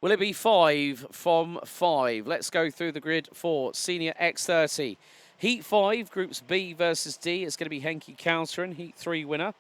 Will it be 5 from 5? Let's go through the grid for Senior X30. Heat 5, Groups B versus D. It's going to be Henki Kalteren, Heat 3 winner.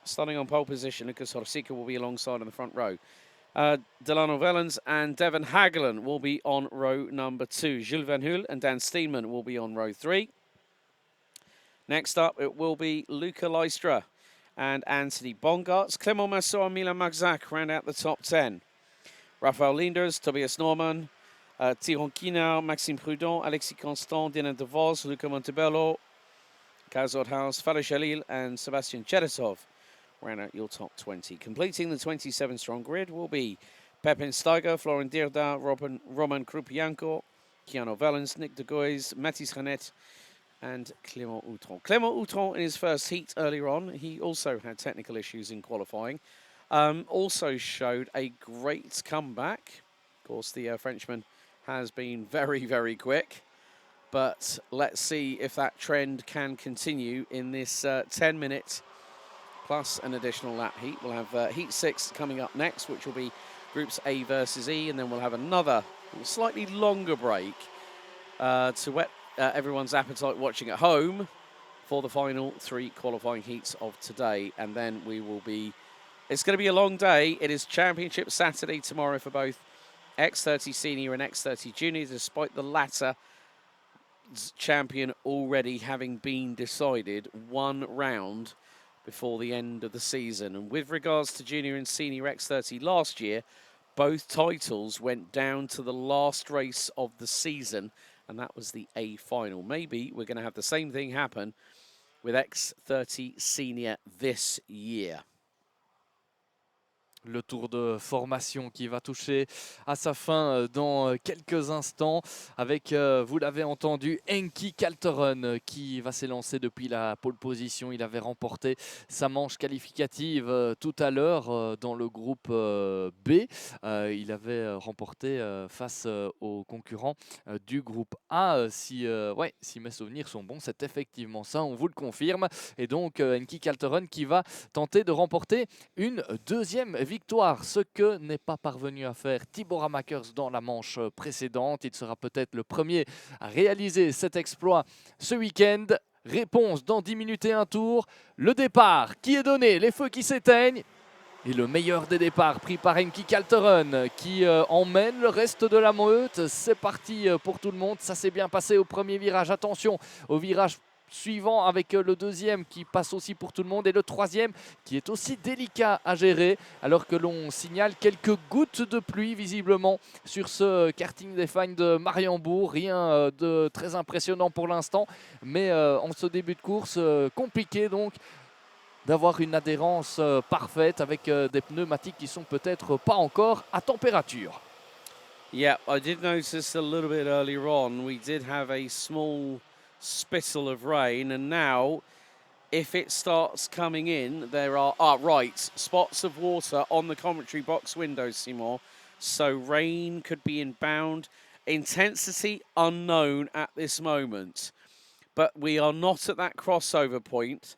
Starting on pole position, Lucas Horsika will be alongside in the front row. Delano Vellens and Devon Hagelin will be on row number 2. Jules Van Hul and Dan Steenman will be on row 3. Next up, it will be Luca Leistra and Anthony Bongartz. Clément Massot and Milan Magzac round out the top 10. Raphael Linders, Tobias Norman, Tyrone Kinau, Maxime Prudent, Alexis Constant, Dylan De Vos, Luca Montebello, Kaz Oldhaus, Fala Jalil and Sebastian Cheretov round out your top 20. Completing the 27-strong grid will be Pepin Steiger, Florent Dirda, Roman Krupianko, Keanu Vellens, Nick de Gois, Mathis Renet, and Clément Outron. Clément Outron in his first heat earlier on, he also had technical issues in qualifying. Also showed a great comeback. Of course, the Frenchman has been very, very quick. But let's see if that trend can continue in this 10-minute plus an additional lap heat. We'll have Heat 6 coming up next, which will be Groups A versus E, and then we'll have another slightly longer break to whet everyone's appetite watching at home for the final 3 qualifying heats of today. And then we will be, it's going to be a long day. It is Championship Saturday tomorrow for both X30 Senior and X30 Junior, despite the latter champion already having been decided 1 round before the end of the season. And with regards to Junior and Senior X30 last year, both titles went down to the last race of the season, and that was the A final. Maybe we're going to have the same thing happen with X30 Senior this year. Le tour de formation qui va toucher à sa fin dans quelques instants avec, vous l'avez entendu, Henki Kalteren qui va s'élancer depuis la pole position. Il avait remporté sa manche qualificative tout à l'heure dans le groupe B. Il avait remporté face aux concurrents du groupe A. Si mes souvenirs sont bons, c'est effectivement ça, on vous le confirme. Et donc Henki Kalteren qui va tenter de remporter une deuxième victoire, ce que n'est pas parvenu à faire Tibor Ramakers dans la manche précédente. Il sera peut-être le premier à réaliser cet exploit ce week-end. Réponse dans 10 minutes et un tour. Le départ qui est donné, les feux qui s'éteignent. Et le meilleur des départs pris par Henki Kalteren qui emmène le reste de la meute. C'est parti pour tout le monde. Ça s'est bien passé au premier virage. Attention au virage suivant avec le deuxième qui passe aussi pour tout le monde et le troisième qui est aussi délicat à gérer alors que l'on signale quelques gouttes de pluie visiblement sur ce karting des fagnes de Mariembourg. Rien de très impressionnant pour l'instant, mais en ce début de course compliqué donc d'avoir une adhérence parfaite avec des pneumatiques qui sont peut-être pas encore à température. Yeah, I did notice a little bit earlier on we did have a small spittle of rain, and now if it starts coming in, there are spots of water on the commentary box windows, Simon. So rain could be inbound. Intensity unknown at this moment, but we are not at that crossover point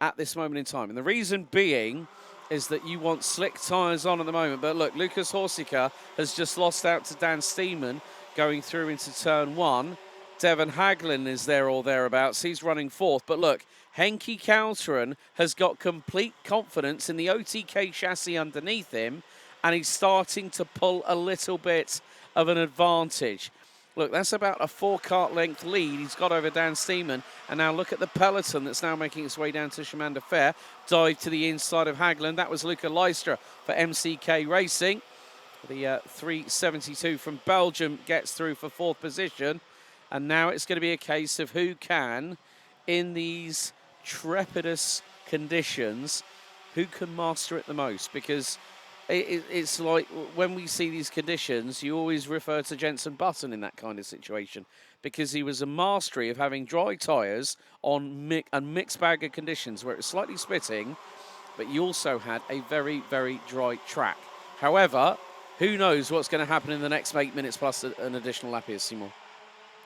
at this moment in time, and the reason being is that you want slick tyres on at the moment. But look, Lucas Horsika has just lost out to Dan Steenman going through into turn 1. Devon Hagelin is there or thereabouts. He's running 4th. But look, Henki Kalteren has got complete confidence in the OTK chassis underneath him, and he's starting to pull a little bit of an advantage. Look, that's about a 4-kart length lead he's got over Dan Steenman. And now look at the peloton that's now making its way down to Chemin de Fer. Dive to the inside of Hagelin. That was Luca Leistra for MCK Racing. The 372 from Belgium gets through for 4th position. And now it's going to be a case of who can, in these trepidous conditions, who can master it the most. Because it's like when we see these conditions, you always refer to Jenson Button in that kind of situation. Because he was a mastery of having dry tyres on a mixed bag of conditions where it was slightly spitting, but you also had a very, very dry track. However, who knows what's going to happen in the next 8 minutes plus an additional lap here, Simon.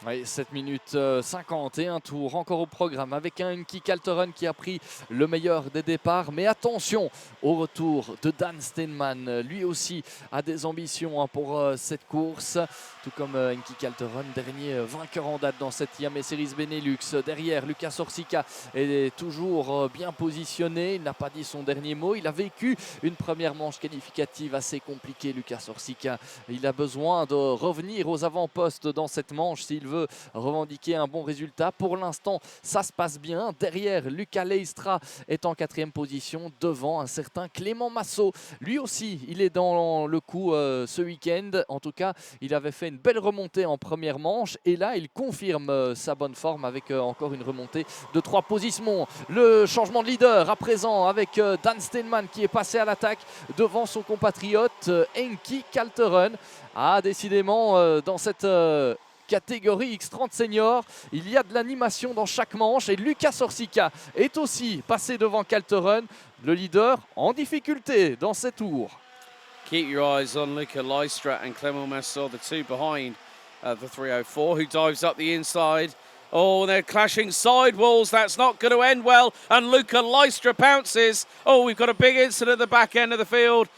Oui, 7 minutes 50 et un tour encore au programme avec un Henki Kalteren qui a pris le meilleur des départs. Mais attention au retour de Dan Steenman. Lui aussi a des ambitions pour cette course. Tout comme Henki Kalteren, dernier vainqueur en date dans cette Iame Series Benelux. Derrière, Lucas Orsica est toujours bien positionné. Il n'a pas dit son dernier mot. Il a vécu une première manche qualificative assez compliquée, Lucas Orsica. Il a besoin de revenir aux avant-postes dans cette manche s'il veut revendiquer un bon résultat. Pour l'instant, ça se passe bien. Derrière, Luca Leistra est en 4e position devant un certain Clément Massot. Lui aussi, il est dans le coup ce week-end. En tout cas, il avait fait une belle remontée en première manche et là, il confirme sa bonne forme avec encore une remontée de 3 positions. Le changement de leader à présent avec Dan Steenman qui est passé à l'attaque devant son compatriote Henki Kalteren. Ah, décidément, dans cette catégorie X30 senior, il y a de l'animation dans chaque manche et Lucas Orsica est aussi passé devant Kalteren, le leader en difficulté dans ces tours. Keep your eyes on Luca Leistra and Clément Massot, the two behind the 304, who dives up the inside. Oh, they're clashing sidewalls. That's not going to end well. And Luca Leistra pounces. Oh, we've got a big incident at the back end of the field.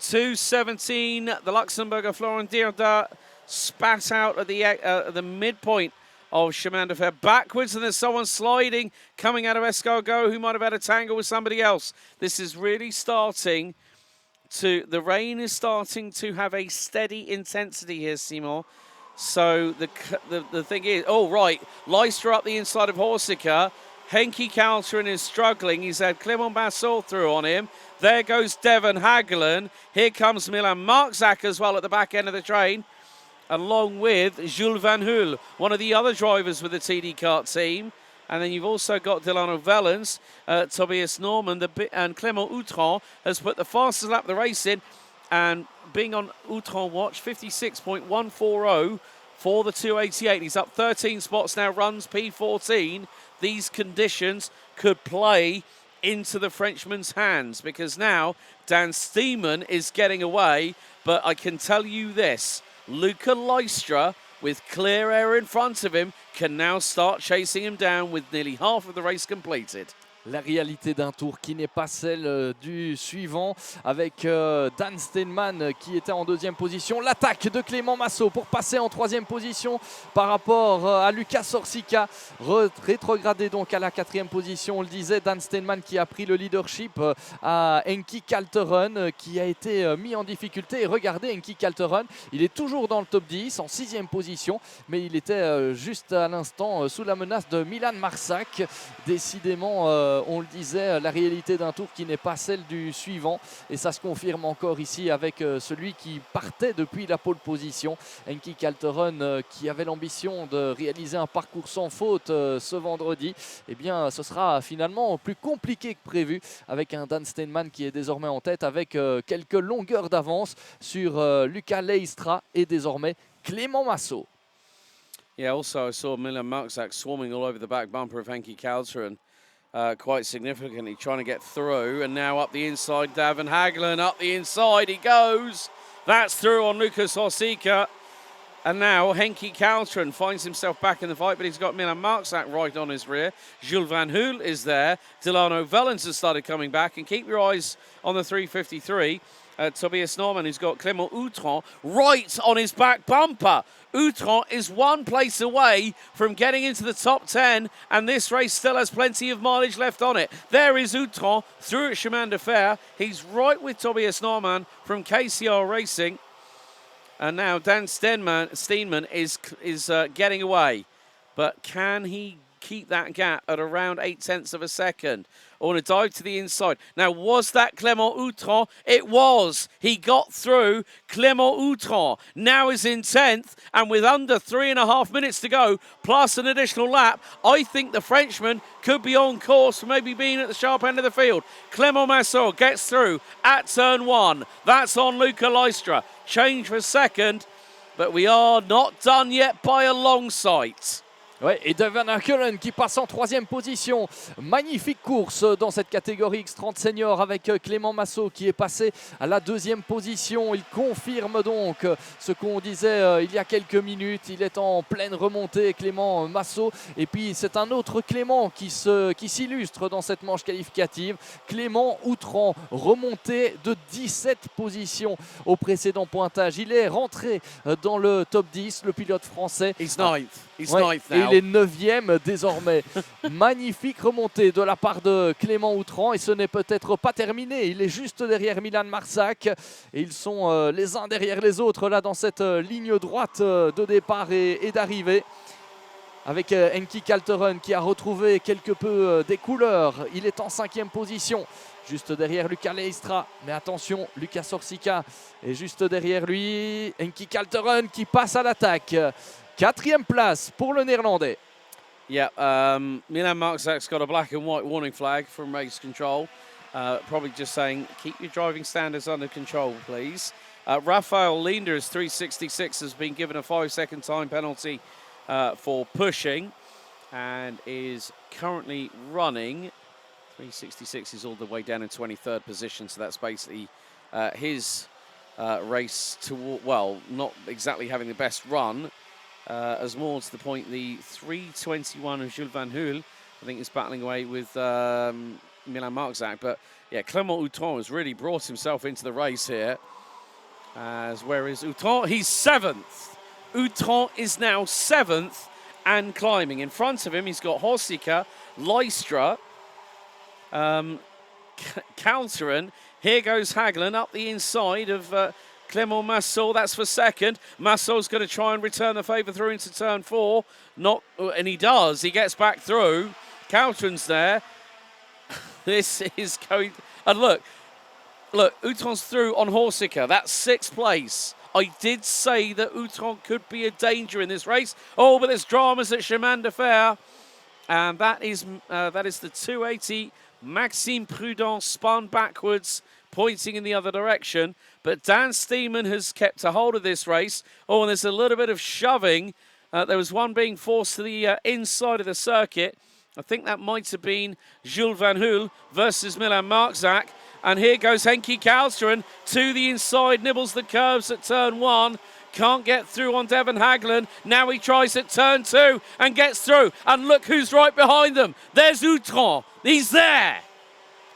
2:17, the Luxembourger Florent Dierda spat out at the midpoint of Chemin de Fer backwards, and there's someone sliding coming out of Escargot who might have had a tangle with somebody else. This is really starting to, the rain is starting to have a steady intensity here, Simon. So the thing is, oh right, Leistra up the inside of Horsica. Henki Kalteren is struggling. He's had Clément Massot through on him. There goes Devon Hagelen. Here comes Milan Marczak as well at the back end of the train, along with Jules Van Hul, one of the other drivers with the TD Kart team. And then you've also got Delano Vellens, Tobias Norman, and Clément Outron has put the fastest lap of the race in. And being on Outron watch, 56.140 for the 288. He's up 13 spots now, runs P14. These conditions could play into the Frenchman's hands because now Dan Steenman is getting away. But I can tell you this, Luca Leistra, with clear air in front of him, can now start chasing him down with nearly half of the race completed. La réalité d'un tour qui n'est pas celle du suivant avec Dan Steenman qui était en 2e position. L'attaque de Clément Massot pour passer en 3e position par rapport à Lucas Orsica. Rétrogradé donc à la 4e position, on le disait. Dan Steenman qui a pris le leadership à Henki Kalteren qui a été mis en difficulté. Et regardez Henki Kalteren, il est toujours dans le top 10 en 6e position, mais il était juste à l'instant sous la menace de Milan Marczak. Décidément, on le disait, la réalité d'un tour qui n'est pas celle du suivant et ça se confirme encore ici avec celui qui partait depuis la pole position, Henki Kalteren, qui avait l'ambition de réaliser un parcours sans faute ce vendredi. Eh bien, ce sera finalement plus compliqué que prévu avec un Dan Steenman qui est désormais en tête avec quelques longueurs d'avance sur Luca Leistra et désormais Clément Massot. Yeah, also I saw Milan Marczak swarming all over the back bumper of Henki Kalteren. Quite significantly, trying to get through, and now up the inside, Davin Hagelen, up the inside he goes. That's through on Lucas Orsica. And now Henki Kalteren finds himself back in the fight, but he's got Milan Marczak right on his rear. Jules Van Hul is there. Delano Vellens has started coming back, and keep your eyes on the 353. Tobias Norman, who's got Clément Outron right on his back bumper. Outron is one place away from getting into the top 10, and this race still has plenty of mileage left on it. There is Outron through at Chemin de Fer. He's right with Tobias Norman from KCR Racing. And now Dan Steenman is getting away. But can he keep that gap at around 0.8 of a second? On a dive to the inside. Now, was that Clément Outron? It was. He got through. Clément Outron now is in 10th, and with under 3.5 minutes to go, plus an additional lap, I think the Frenchman could be on course for maybe being at the sharp end of the field. Clément Massot gets through at turn 1. That's on Luca Leistra. Change for second, but we are not done yet by a long sight. Ouais, et Devon Hackelen qui passe en 3e position. Magnifique course dans cette catégorie X30 senior avec Clément Massot qui est passé à la 2e position. Il confirme donc ce qu'on disait il y a quelques minutes. Il est en pleine remontée, Clément Massot. Et puis c'est un autre Clément qui s'illustre dans cette manche qualificative. Clément Outran, remonté de 17 positions au précédent pointage. Il est rentré dans le top 10, le pilote français. He's ninth. He's Ouais, ninth et now. il est 9e désormais. Magnifique remontée de la part de Clément Outran et ce n'est peut-être pas terminé. Il est juste derrière Milan Marsac et ils sont les uns derrière les autres là dans cette ligne droite de départ et d'arrivée. Avec Enki Kalteren qui a retrouvé quelque peu des couleurs. Il est en 5e position. Juste derrière Lucas Leistra. Mais attention, Lucas Orsica est juste derrière lui. Enki Kalteren qui passe à l'attaque. 4e place pour le Néerlandais. Yeah, Milan Marczak's got a black and white warning flag from race control. Probably just saying, keep your driving standards under control, please. Rafael Linder's 366 has been given a 5-second time penalty for pushing and is currently running. 366 is all the way down in 23rd position, so that's basically his race toward, well, not exactly having the best run. As more to the point, the 321 of Jules Van Hoel, I think, is battling away with Milan Marczak. But yeah, Clément Outran has really brought himself into the race here. As where is Outran? He's 7th. Outran is now 7th and climbing. In front of him, he's got Horsika, Leistra, Kalteren. Here goes Hagelin up the inside of Clément Massot. That's for 2nd. Massot's going to try and return the favour through into turn 4. Not, and he does. He gets back through. Kalteren's there. This is going. And look, Outran's through on Horsika. That's 6th place. I did say that Outran could be a danger in this race. Oh, but there's dramas at Chemin de Fer. And that is the 280. Maxime Prudent spun backwards, pointing in the other direction. But Dan Steeman has kept a hold of this race. Oh, and there's a little bit of shoving. There was one being forced to the inside of the circuit. I think that might have been Jules Van Hoel versus Milan Marczak. And here goes Henki Kalteren to the inside, nibbles the curves at turn 1. Can't get through on Devon Hagelin. Now he tries at turn 2 and gets through. And look who's right behind them. There's Outran. He's there.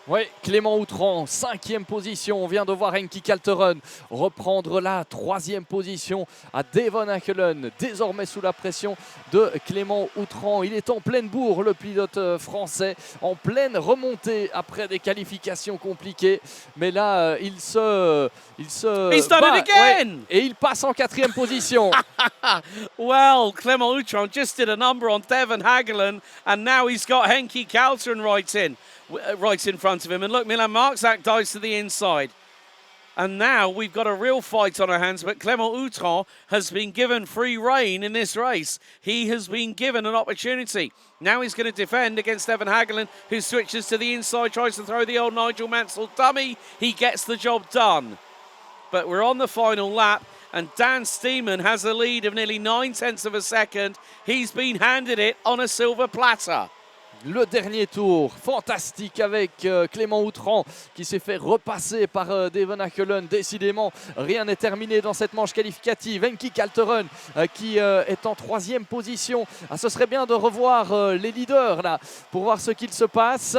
Oui, Clément Outran, 5e position. On vient de voir Enki Kalteren reprendre la 3e position à Devon Hagelin, désormais sous la pression de Clément Outran. Il est en pleine bourre, le pilote français, en pleine remontée après des qualifications compliquées. Mais là, il se He's done bat, it again. ouais, et il passe en 4e position. Well, Clément Outran just did a number on Devon Hagelin, and now he's got Henki Kalteren right in front of him. And look, Milan Marczak dives to the inside. And now we've got a real fight on our hands, but Clément Outran has been given free rein in this race. He has been given an opportunity. Now he's going to defend against Devon Hagelin, who switches to the inside, tries to throw the old Nigel Mansell dummy. He gets the job done. But we're on the final lap, and Dan Steeman has a lead of nearly 9/10 of a second. He's been handed it on a silver platter. Le dernier tour, fantastique avec Clément Outran qui s'est fait repasser par Devon Hagelin. Décidément, rien n'est terminé dans cette manche qualificative. Enki Kalteren qui est en 3e position. Ah, ce serait bien de revoir les leaders là pour voir ce qu'il se passe.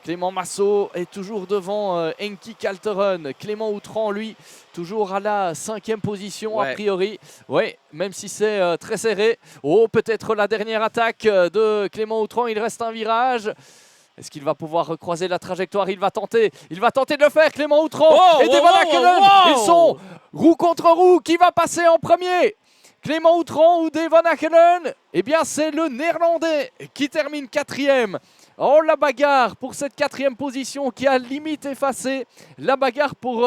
Clément Massot est toujours devant Enki Kalteren. Clément Outran, lui, toujours à la 5e position, a priori. Oui, même si c'est très serré. Oh, peut-être la dernière attaque de Clément Outran. Il reste un virage. Est-ce qu'il va pouvoir recroiser la trajectoire? Il va tenter de le faire, Clément Outran. Et Devon Hagelin, ils sont roue contre roue. Qui va passer en premier? Clément Outran ou Devon Hagelin? Eh bien, c'est le Néerlandais qui termine 4e. Oh, la bagarre pour cette 4e position qui a limite effacé la bagarre pour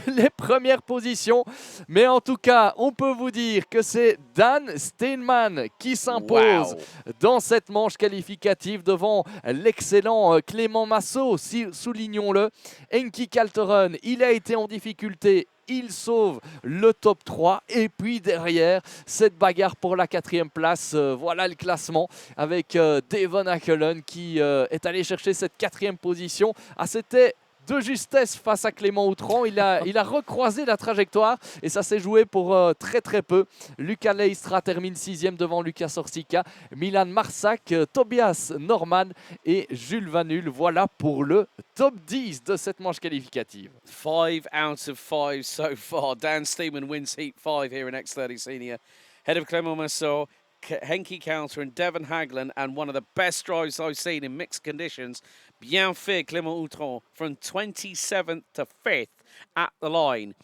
les premières positions. Mais en tout cas, on peut vous dire que c'est Dan Steenman qui s'impose dans cette manche qualificative devant l'excellent Clément Massot, soulignons-le. Enki Kalteren, il a été en difficulté. il sauve le top 3. Et puis derrière, cette bagarre pour la 4e place. Voilà le classement avec Devon Ackelen qui est allé chercher cette 4e position. Ah, c'était de justesse face à Clément Outran. Il a recroisé la trajectoire et ça s'est joué pour très très peu. Lucas Leistra termine 6e devant Lucas Orsica, Milan Marsac, Tobias Norman et Jules Vanul. Voilà pour le top 10 de cette manche qualificative. 5 out of 5 so far. Dan Steeman wins Heat 5 here in X30 Senior. Head of Clément Massot, Henki Counter and Devon Haglen, and one of the best drives I've seen in mixed conditions. Bien fait, Clément Outran, from 27th to 5th at the line.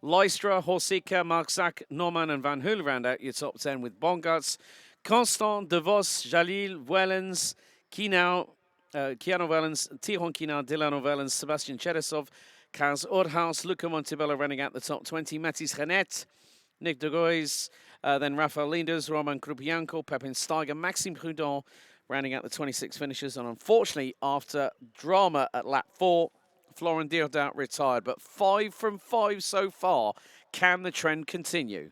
Leistra, Horsika, Markzak, Norman and Van Hool round out your top 10 with Bongarts. Constant, De Vos, Jalil, Wellens, Kiano Wellens, Tihon Kinau, Dilano Wellens, Sebastian Chedesov, Kaz Ordhaus, Luca Montebello running out the top 20. Mathis Renet, Nick de Gois, then Rafael Linders, Roman Krupianko, Pepin Steiger, Maxime Prudon rounding out the 26 finishers. And unfortunately, after drama at lap 4, Florent Diodat retired. But 5 from 5 so far. Can the trend continue?